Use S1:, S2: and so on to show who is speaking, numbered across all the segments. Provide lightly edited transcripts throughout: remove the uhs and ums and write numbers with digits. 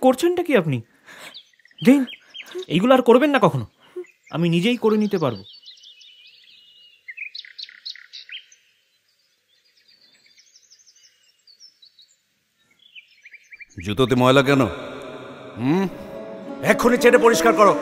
S1: করছেনটা কি আপনি? দিন, এইগুলো আর করবেন না কখনো। আমি নিজেই করে নিতে পারবো।
S2: জুতোতে ময়লা কেন? এক্ষুনি চেটে পরিষ্কার করো।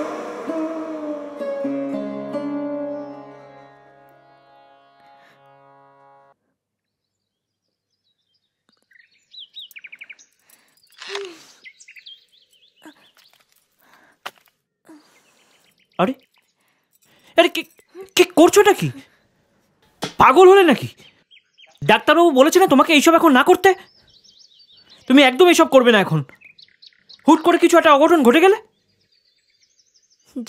S1: আরে আরে কি কি করছোটা কি? পাগল হলে নাকি? ডাক্তারবাবু বলেছে না তোমাকে এইসব এখন না করতে? তুমি একদম এইসব করবে না এখন। হুট করে কিছু একটা অঘটন ঘটে গেলে?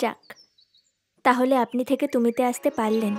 S3: যাক, তাহলে আপনি থেকে তুমিতে আসতে পারলেন।